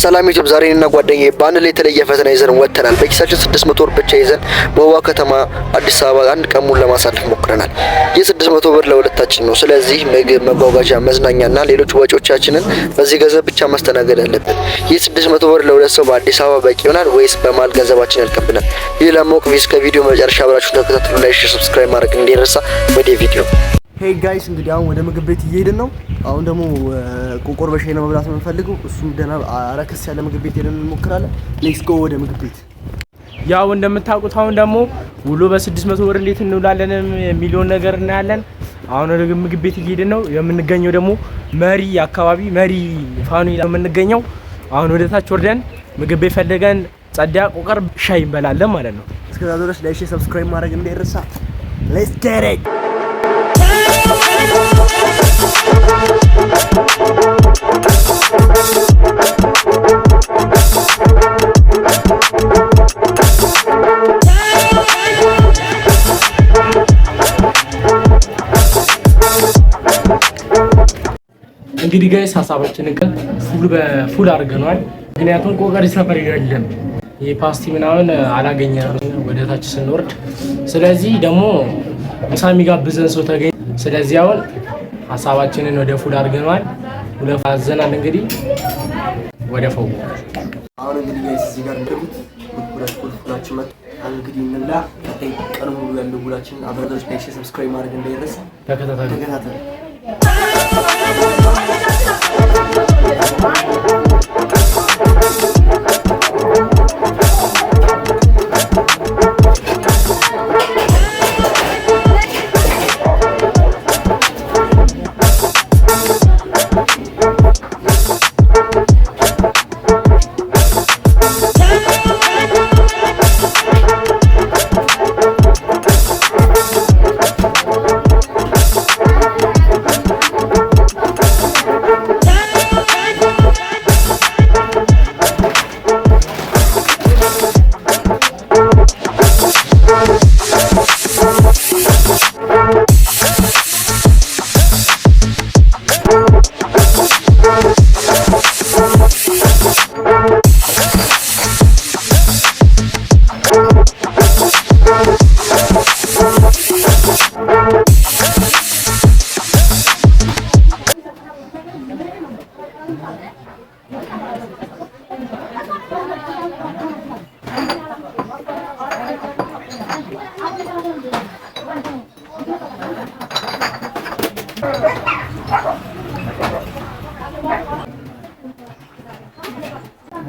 ሰላም ዩቲዩብ ዛሬ እና ጓደኛዬ በአንድ ላይ የተለየ ፈተና ይዘን ወጥተናል። በኪሳችን 600 ብር ብቻ ይዘን በውዋ ከተማ አዲስ አበባ አንድ ቀን ሙሉ ለማሳለፍ ሞክረናል። ይህ 600 ብር ለሁለታችን ነው። ስለዚህ ምግብ፣ መጓጓዣ፣ መዝናኛና ሌሎች ወጪዎቻችንን በዚህ ገንዘብ ብቻ ማስተናገድ አለብን። ይህ 600 ብር ለሁለት ሰው በአዲስ አበባ በቂ ይሆናል ወይስ በማል ገንዘባችን ያልቅብናል? ይህ ለማወቅ እስከ ቪዲዮ መጨረሻ አብራችሁ ተከታተሉ። ላይክ፣ ሰብስክራይብ ማድረግ እንዳይረሳ። ወደ ቪዲዮ ሄይ ጋይስ እንግዲህ አሁን ወደ ምግብ ቤት እየሄድን ነው። አሁን ደግሞ ቆቆር በሻይ ነው መብላት የምንፈልገው። እሱም ደህና አረከስ ያለ ምግብ ቤት ሄደን እንሞክራለን። ሌትስ ጎ ወደ ምግብ ቤት። ያው እንደምታውቁት አሁን ደግሞ ውሎ በ600 ብር እንዴት እንውላለን የሚሊዮን ነገር እናያለን። አሁን ወደ ምግብ ቤት እየሄድን ነው። የምንገኘው ደግሞ መሪ አካባቢ መሪ ፋኑላ የምንገኘው። አሁን ወደ ታች ወርደን ምግብ ቤት ፈልገን ጸዳ ቆቆር ሻይ እንበላለን ማለት ነው። እስከዛ ድረስ ላይክ፣ ሰብስክራይብ ማድረግ እንዳይረሳ። ሌትስ ጌት ኢት። እንግዲህ ጋይስ ሀሳባችንን ፉል አድርገናል። ምክንያቱም ቆቀር ሰፈር የለም ይሄ ፓስቲ ምናምን አላገኘንም ወደ ታች ስንወርድ። ስለዚህ ደግሞ ሳሚ ጋብዘን ሰው ተገኘ። ስለዚህ አሁን ሀሳባችንን ወደ ፉል አድርገናል። ሁለት አዘናል። እንግዲህ ወደ ፈው አሁን እንግዲህ ጋይስ እዚህ ጋር እንደምት ሁላችን መጥ እንግዲህ እንብላ። ቀን ሙሉ ያለው ሁላችን አብረን ላይክ፣ ሰብስክራይብ ማድረግ እንዳይረሳ። ተከታተሉ።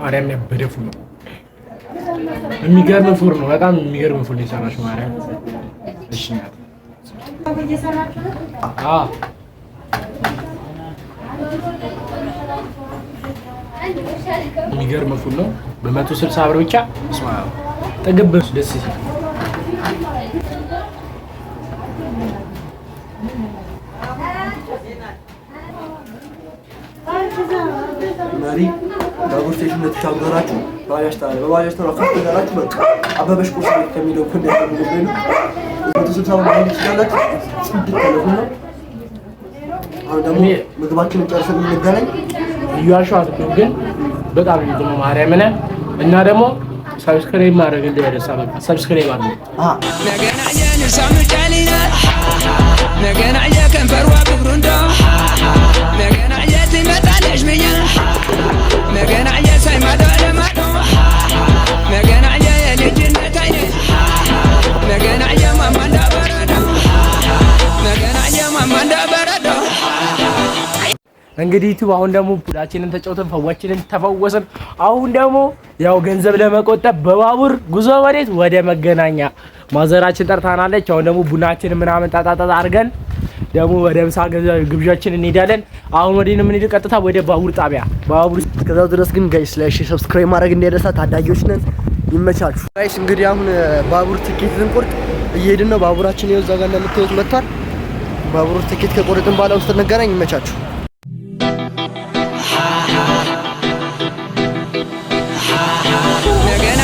ማርያም ያበደ ፉል ነው። የሚገርም ፉል ነው። በጣም የሚገርም ፉል የሰራሽ ማርያም። እሺ ናት። የሚገርም ፉል ነው። በ160 ብር ብቻ ጠገብስ ደስ ይላል። መሪ ባቡር ስቴሽን ተሻገራችሁ በባጃጅ ተራፋችሁ ተጋራችሁ በቃ አበበሽ ቁርስ ቤት ከሚለው ኮንዳ ምግብ ነው። 160 ብር ይችላል። ጽድቅ ተለፉ ነው። አሁን ደግሞ ምግባችንን ጨርሰን እንገናኝ። ይያሻት ግን በጣም ነው ማርያምን እና ደግሞ ሰብስክራይብ ማድረግ እንዳይረሳ። በቃ ሰብስክራይብ አድርጉ። ነገናየን ሳምጫሊና ነገናየ ከንፈርዋ ብሩንዶ ነገናየ ትመጣለሽ ብያ ነገናየ ሳይማዶ ለማዶ ነገናየ የልጅነት አይነት ነገናየ ማማንዳ በረዶ ነገናየ ማማንዳ በረዶ። እንግዲህ ዩቲዩብ አሁን ደግሞ ፑላችንን ተጫውተን ፈዋችንን ተፈወሰን። አሁን ደግሞ ያው ገንዘብ ለመቆጠብ በባቡር ጉዞ ወደ መገናኛ ማዘራችን ጠርታናለች። አሁን ደግሞ ቡናችንን ምናምን ጣጣጣ አድርገን ደግሞ ወደ ምሳ ግብዣችን እንሄዳለን። አሁን ወዴት ነው የምንሄደው? ቀጥታ ወደ ባቡር ጣቢያ። ባቡር እስከዛው ድረስ ግን ጋይስ ላይክ፣ ሰብስክራይብ ማድረግ እንዳይረሳ። ታዳጊዎች ነን። ይመቻችሁ ጋይስ። እንግዲህ አሁን ባቡር ትኬት ልንቆርጥ እየሄድን ነው። ባቡራችን ይኸው እዛ ጋር እንደምታዩት መጥቷል። ባቡር ትኬት ከቆረጥን በኋላ ውስጥ እንገናኝ። ይመቻችሁ። ነገና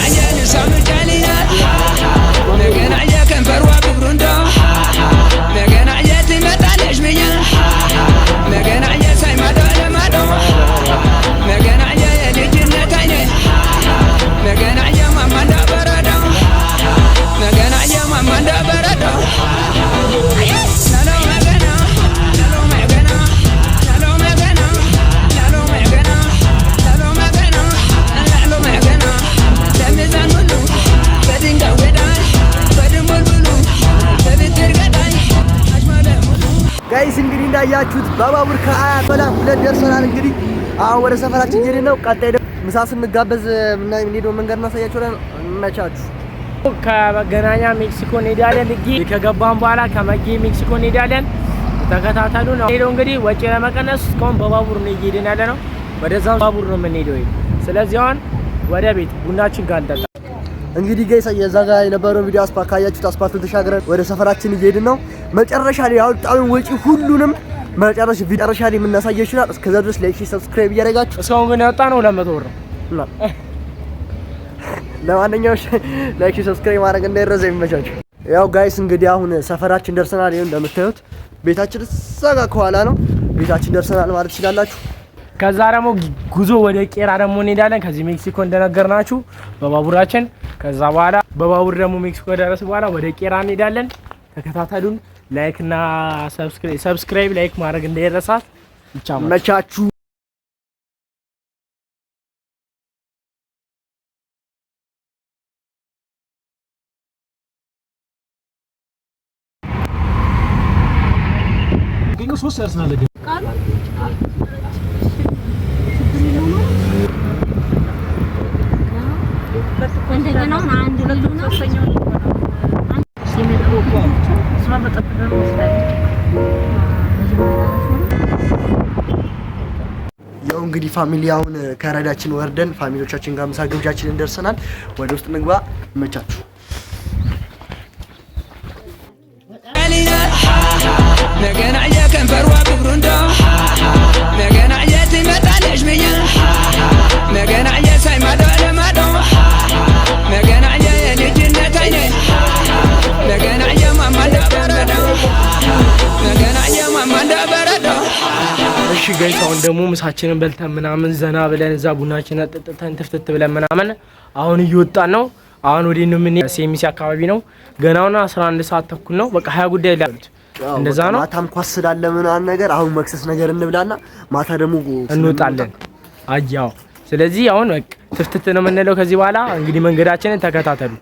እንዳያችሁት በባቡር ከአያት በላ 2 ደርሰናል። እንግዲህ አሁን ወደ ሰፈራችን እየሄድን ነው። ቀጣይ ደግሞ ምሳ ስንጋበዝ የምንሄደው መንገድ እናሳያችኋለን። እንመቻችሁ። ከመገናኛ ሜክሲኮ እንሄዳለን። ከገባን በኋላ ከመጌ ሜክሲኮ እንሄዳለን። ተከታተሉ ነው ሄደው እንግዲህ ወጪ ለመቀነስ እስካሁን በባቡር ነው እየሄድን ያለ ነው። ወደዛ ባቡር ነው የምንሄደው። ስለዚህ አሁን ወደ ቤት ቡናችን ጋር እንጠጣ። እንግዲህ ጋይስ የዛ ጋር የነበረው ቪዲዮ ካያችሁት አስፓልቱን ተሻግረን ወደ ሰፈራችን እየሄድን ነው። መጨረሻ ላይ ያወጣውን ወጪ ሁሉንም መጨረሻ ላይ የምናሳየው ይችላል። እስከዛ ድረስ ላይክ፣ ሰብስክራይብ እያደረጋችሁ እስካሁን ግን ያወጣ ነው 200 ብር ነው። ለማንኛውም ላይክ፣ ሰብስክራይብ ማድረግ እንዳይረሳ። ይመቻችሁ። ያው ጋይስ እንግዲህ አሁን ሰፈራችን ደርሰናል። ይሄን እንደምታዩት ቤታችን እዛ ጋር ከኋላ ነው። ቤታችን ደርሰናል ማለት ትችላላችሁ። ከዛ ደግሞ ጉዞ ወደ ቄራ ደግሞ እንሄዳለን። ከዚህ ሜክሲኮ እንደነገርናችሁ በባቡራችን። ከዛ በኋላ በባቡር ደግሞ ሜክሲኮ ደረስ በኋላ ወደ ቄራ እንሄዳለን። ተከታተሉን። ላይክ እና ሰብስክራይብ ላይክ ማድረግ እንዳይረሳ። ይመቻችሁ። ሶስት ያስናለ ያው እንግዲህ ፋሚሊ አሁን ከረዳችን ወርደን ፋሚሊዎቻችን ጋር ምሳ ግብዣችንን ደርሰናል። ወደ ውስጥ እንግባ። ይመቻችሁ። መገናኛ ከንፈሯ ብሩንዶ መገናኛ ትመጣለች ብዬ መገናኛ ሳይማዶ ለማዶ መገናኛ የልጅነት አይኔ መገናኛ ማማ እንደበረዶ መገናኛ ማማ እንደበረዶ። እሺ ጋይስ አሁን ደግሞ ምሳችንን በልተን ምናምን ዘና ብለን እዛ ቡናችንን ጠጥተን ትፍትት ብለን ምናምን አሁን እየወጣን ነው። አሁን ወዴት ነው የምንሄደው? ሴሚሲ አካባቢ ነው። ገናውና 11 ሰዓት ተኩል ነው። በቃ 20 ጉዳይ ላይ ያሉት እንደዛ ነው። ማታም ኳስ ስላለ ምናምን ነገር አሁን መክሰስ ነገር እንብላና ማታ ደግሞ እንወጣለን። አያው ስለዚህ አሁን በቃ ትፍትት ነው የምንለው። ከዚህ በኋላ እንግዲህ መንገዳችንን ተከታተሉ።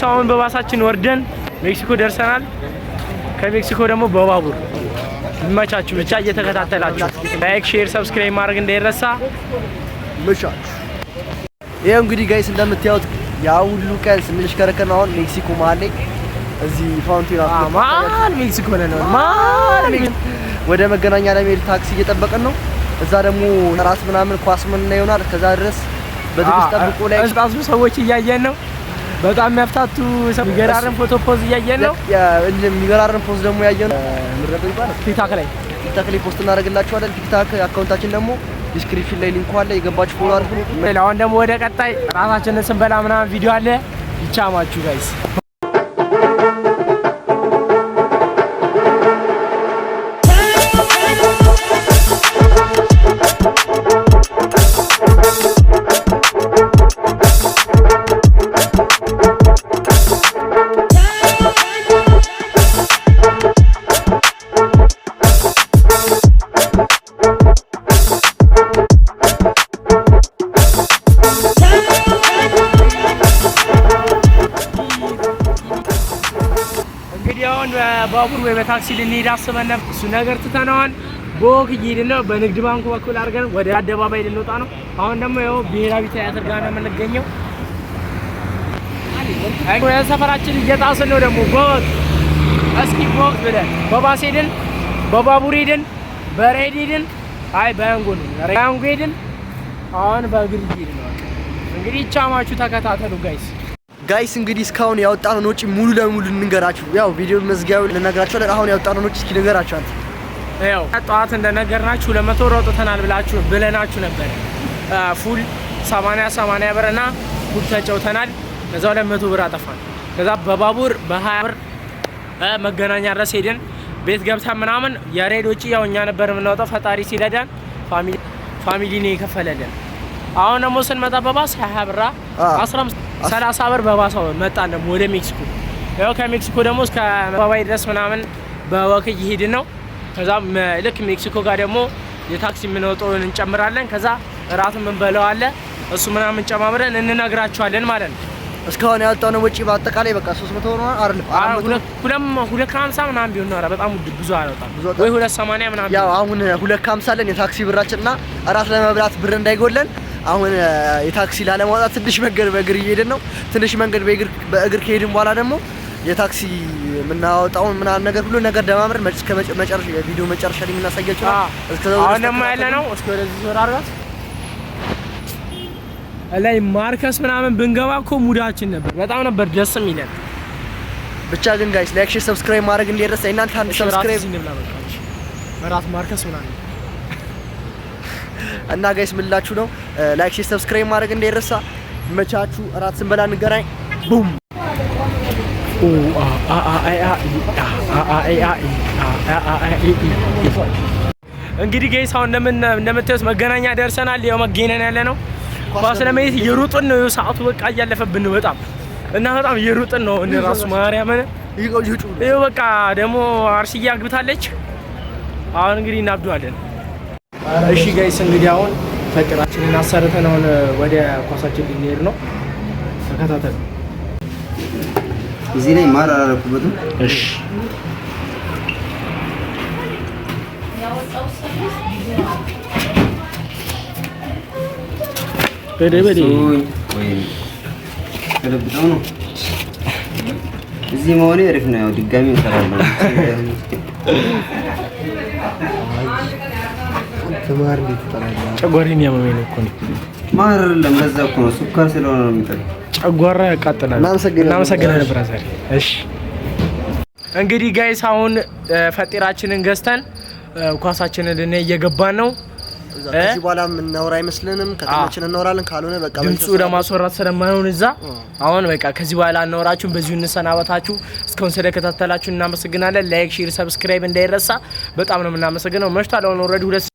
አሁን በባሳችን ወርደን ሜክሲኮ ደርሰናል። ከሜክሲኮ ደግሞ በባቡር ይመቻችሁ። ብቻ እየተከታተላችሁ ላይክ፣ ሼር፣ ሰብስክራይብ ማድረግ እንዳይረሳ። ይመቻችሁ። ይሄው እንግዲህ ጋይስ እንደምታዩት ያው ሁሉ ቀን ስንሽከረከር ነው። አሁን ሜክሲኮ መሀል ላይ እዚህ ፋውንቴን ማል ሜክሲኮ ነው ማል ወደ መገናኛ ለመሄድ ታክሲ እየጠበቀን ነው። እዛ ደግሞ ራስ ምናምን ኳስ ምን ይሆናል። ከዛ ድረስ በትዕግስት ጠብቆ ላይ እዛሱ ሰዎች እያየን ነው። በጣም የሚያፍታቱ የሚገራረም ፎቶ ፖዝ እያየን ነው። የሚገራረም ፖዝ ደግሞ ያየን ምረጠው ይባላል። ቲክታክ ላይ ፖስት እናደርግላችኋለን። ቲክታክ አካውንታችን ደግሞ ዲስክሪፕሽን ላይ ሊንኩ አለ። የገባችሁ ፎሎ አድርጉ። አሁን ደግሞ ወደ ቀጣይ ራሳችንን ስንበላ ምናምን ቪዲዮ አለ። ይቻማችሁ ጋይስ። ባቡር ወይ በታክሲ ልንሄድ አስበን ነበር። እሱ ነገር ትተነዋል። ቦክ እየሄድን ነው። በንግድ ባንኩ በኩል አድርገን ወደ አደባባይ ልንወጣ ነው። አሁን ደግሞ ያው ብሔራዊ ቲያትር ጋር ነው የምንገኘው። አይ ሰፈራችን እየጣስን ነው ደግሞ ቦክ። እስኪ ቦክ ብለን በባስ ሄድን፣ በባቡር ሄድን፣ በሬድ ሄድን፣ አይ በያንጎ ነው ያንጎ ሄድን። አሁን በእግር ሄድን ነው። እንግዲህ ቻማችሁ ተከታተሉ ጋይስ እንግዲህ እስካሁን ያወጣነው ወጪ ሙሉ ለሙሉ እንንገራችሁ። ያው ቪዲዮ መዝጊያው ልነግራችሁ አሁን ያወጣነው ወጪ እስኪ ንገራችሁ። ያው ጠዋት እንደነገርናችሁ 200 ብር አውጥተናል ብለናችሁ ነበር። ፉል 80 ብርና ፉል ተጨውተናል። ከዛው 200 ብር አጠፋን። ከዛ በባቡር በ20 ብር መገናኛ ድረስ ሄድን። ቤት ገብተን ምናምን የሬድ ወጪ ያው እኛ ነበር የምናወጣው። ፈጣሪ ሲረዳን ፋሚሊ ነው የከፈለልን። አሁን ደግሞ ስንመጣ በባስ 20 ብር 30 ብር በባስ መጣን ደግሞ ወደ ሜክሲኮ። ያው ከሜክሲኮ ደግሞ እስከ ባባይ ድረስ ምናምን በወክ እየሄድን ነው። ከዛ ልክ ሜክሲኮ ጋር ደግሞ የታክሲ የምንወጣውን እንጨምራለን። ከዛ እራት የምንበላው አለ እሱ ምናምን ጨማምረን እንነግራቸዋለን ማለት ነው። እስካሁን ያወጣነው ወጪ በአጠቃላይ በቃ 300 ነው አይደል? 250 ምናምን ቢሆን ነው። በጣም ብዙ አልወጣም ወይ 280 ምናምን። ያው አሁን 250 አለን የታክሲ ብራችንና እራት ለመብላት ብር እንዳይጎለን አሁን የታክሲ ላለማውጣት ትንሽ መንገድ በእግር እየሄድን ነው። ትንሽ መንገድ በእግር ከሄድን በኋላ ደግሞ የታክሲ የምናወጣውን ምናምን ነገር ሁሉ ነገር ደማምረን እስከ መጨረሻ የቪዲዮ መጨረሻ ላይ የምናሳያችሁ። አሁን ደግሞ ያለ ነው እስከ ወደዚህ ዞር አድርጋት ላይ ማርከስ ምናምን ብንገባ እኮ ሙዳችን ነበር። በጣም ነበር ደስ የሚለን። ብቻ ግን ጋይስ ላይክ፣ ሼር፣ ሰብስክራይብ ማድረግ እንዲረሳ። እናንተ አንድ ሰብስክራይብ በራት ማርከስ ምናምን እና ጋይስ ምላችሁ ነው ላይክ፣ ሼር፣ ሰብስክራይብ ማድረግ እንዲረሳ። መቻችሁ እራት ስንበላ እንገናኝ። ቡም እንግዲህ ጋይስ አሁን እንደምታዩት መገናኛ ደርሰናል። ያው መገናኛ ያለ ነው። ኳስ ለማየት እየሮጥን ነው። ሰዓቱ በቃ እያለፈብን ነው በጣም እና በጣም እየሮጥን ነው። ራሱ ማርያምን ይኸው በቃ ደግሞ አርሲያ አግብታለች። አሁን እንግዲህ እናብደዋለን። እሺ ጋይስ እንግዲህ አሁን ፍቅራችንን አሰርተን አሁን ወደ ኳሳችን ልንሄድ ነው። ተከታተሉ። እዚህ ላይ ማር አላረኩበትም። እሺ በደበዴ ወይ ከለብጠው ነው እዚህ መሆኔ አሪፍ ነው። ያው ድጋሚ እንሰራለን። ተማር ሊተራላ ጨጓራዬን ያመመኝ ነው እኮ ነው። ማር ለምበዛ እኮ ነው ሱካር ስለሆነ ነው የሚጠል ጨጓራ ያቃጥላል። እናመሰግናለን ብራዘር። እሺ እንግዲህ ጋይስ አሁን ፈጢራችንን ገዝተን ኳሳችንን ልንሄድ እየገባን ነው። ከዚህ በኋላ የምናወራ አይመስልንም። ከተማችን እናወራለን። ካልሆነ በቃ ድምፁ ለማስወራት ስለማይሆን እዛ አሁን በቃ ከዚህ በኋላ እናወራችሁ። በዚሁ እንሰናበታችሁ። እስካሁን ስለከታተላችሁ እናመሰግናለን። ላይክ፣ ሼር፣ ሰብስክራይብ እንዳይረሳ። በጣም ነው የምናመሰግነው። መሽቷል። አሁን ኦልሬዲ